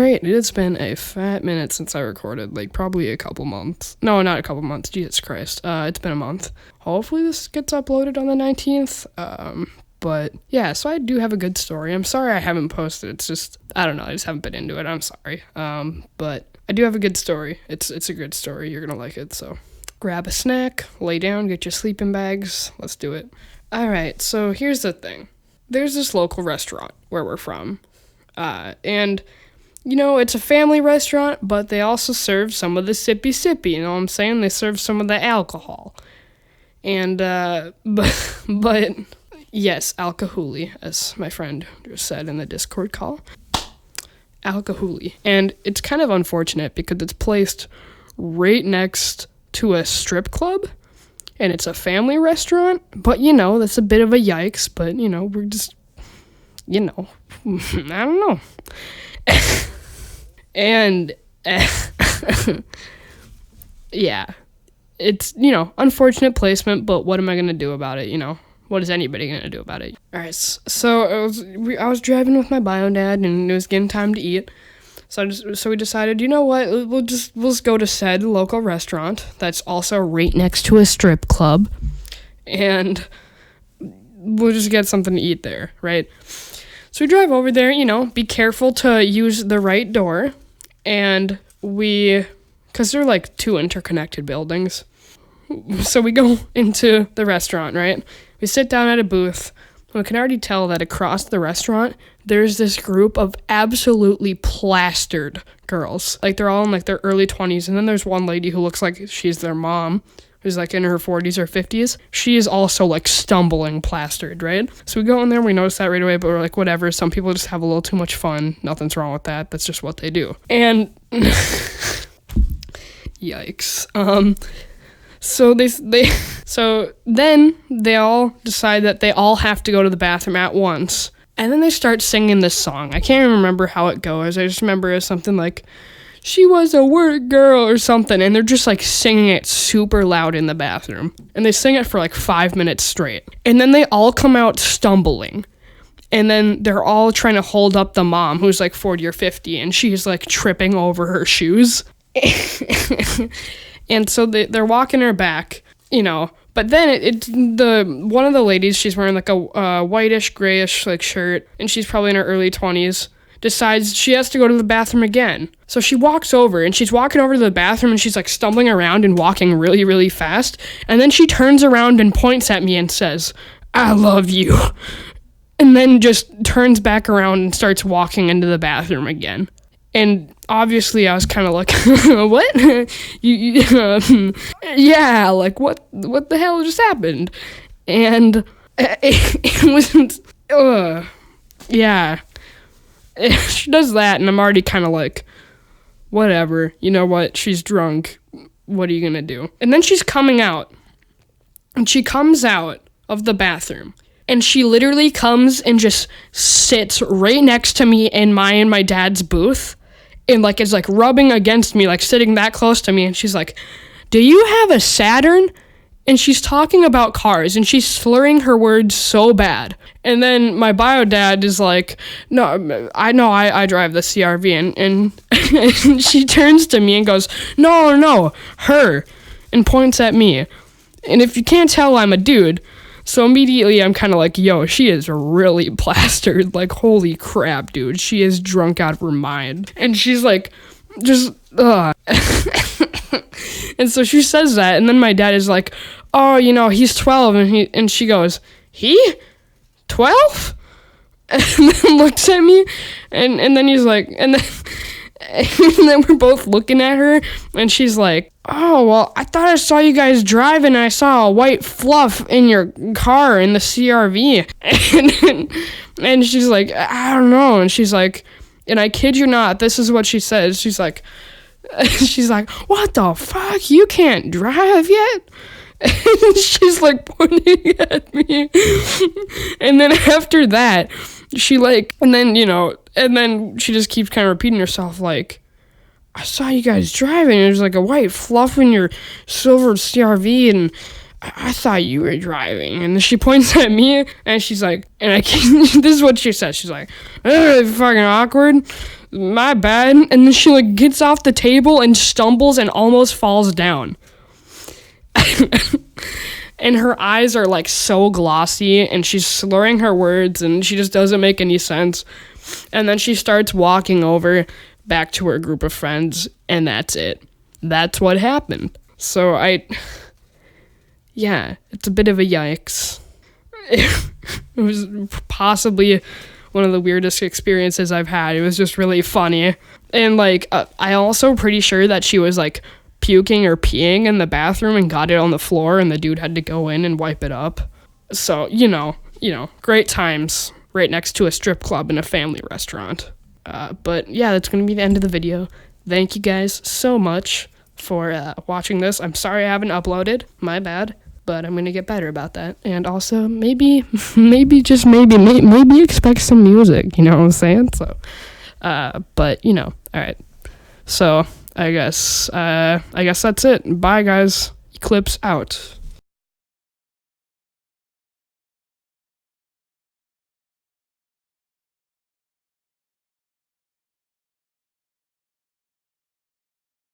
right, it's been a fat minute since I recorded, like probably a couple months. No, not a couple months, Jesus Christ. It's been a month. Hopefully this gets uploaded on the 19th. But yeah, so I do have a good story. I'm sorry I haven't posted. It's just, I don't know, I just haven't been into it. I'm sorry. But I do have a good story. It's a good story. You're gonna like it, so grab a snack, lay down, get your sleeping bags. Let's do it. All right, so here's the thing. There's this local restaurant where we're from. And, you know, it's a family restaurant, but they also serve some of the sippy, you know what I'm saying? They serve some of the alcohol. And, but yes, alcohol-y, as my friend just said in the Discord call. Alcohol-y. And it's kind of unfortunate because it's placed right next to a strip club, and it's a family restaurant, but, you know, that's a bit of a yikes, but, you know, we're just, you know, I don't know. And, yeah, it's, you know, unfortunate placement, but what am I going to do about it, you know? What is anybody going to do about it? All right, so I was driving with my bio dad, and it was getting time to eat. So we decided, you know what, we'll just go to said local restaurant that's also right next to a strip club, and we'll just get something to eat there, right? So we drive over there, you know, be careful to use the right door, and because they're like two interconnected buildings, so we go into the restaurant, right? We sit down at a booth. We can already tell that across the restaurant, there's this group of absolutely plastered girls. Like, they're all in, like, their early 20s, and then there's one lady who looks like she's their mom, who's, like, in her 40s or 50s. She is also, like, stumbling plastered, right? So we go in there, we notice that right away, but we're like, whatever, some people just have a little too much fun. Nothing's wrong with that. That's just what they do. And yikes. So then they all decide that they all have to go to the bathroom at once. And then they start singing this song. I can't even remember how it goes. I just remember it's something like, she was a work girl or something. And they're just like singing it super loud in the bathroom. And they sing it for like 5 minutes straight. And then they all come out stumbling. And then they're all trying to hold up the mom who's like 40 or 50. And she's like tripping over her shoes. And so they're walking her back, you know, but then one of the ladies, she's wearing like a whitish, grayish like shirt, and she's probably in her early 20s, decides she has to go to the bathroom again. So she walks over, and she's walking over to the bathroom, and she's like stumbling around and walking really, really fast. And then she turns around and points at me and says, "I love you." And then just turns back around and starts walking into the bathroom again. And obviously I was kind of like, what? Yeah, like what the hell just happened? And it wasn't, yeah. She does that, and I'm already kind of like, whatever, you know what? She's drunk. What are you going to do? And then she's coming out, and she comes out of the bathroom. And she literally comes and just sits right next to me in my dad's booth. And, like, is, like, rubbing against me, like, sitting that close to me. And she's like, "Do you have a Saturn?" And she's talking about cars. And she's slurring her words so bad. And then my bio dad is like, "No, I drive the CRV." And she turns to me and goes, No, her. And points at me. And if you can't tell, I'm a dude. So immediately I'm kind of like, yo, she is really plastered. Like, holy crap, dude. She is drunk out of her mind. And she's like, just, And so she says that, and then my dad is like, "Oh, you know, he's 12. And she goes, "He? 12? And then looks at me, and then he's like, and then we're both looking at her, and she's like, "Oh, well, I thought I saw you guys driving, and I saw a white fluff in your car in the CRV. And she's like, "I don't know." And she's like, and I kid you not, this is what she says. She's like, "What the fuck? You can't drive yet?" And she's like pointing at me. And then after that, she like, and then she just keeps kind of repeating herself like, "I saw you guys driving. There's like a white fluff in your silver CRV, and I thought you were driving." And then she points at me, and she's like, this is what she says. She's like, "Fucking awkward." my bad. And then she like gets off the table and stumbles and almost falls down. And her eyes are like so glossy and she's slurring her words and she just doesn't make any sense. And then she starts walking over back to her group of friends and that's it. That's what happened. So yeah, it's a bit of a yikes. It was possibly one of the weirdest experiences I've had. It was just really funny. And like, I also pretty sure that she was like puking or peeing in the bathroom and got it on the floor and the dude had to go in and wipe it up. So, you know, great times right next to a strip club and a family restaurant. But yeah, that's going to be the end of the video. Thank you guys so much for watching this. I'm sorry I haven't uploaded. My bad. But I'm going to get better about that. And also, maybe expect some music, you know what I'm saying? So, but, you know, all right. So, I guess that's it. Bye, guys. Eclipse out.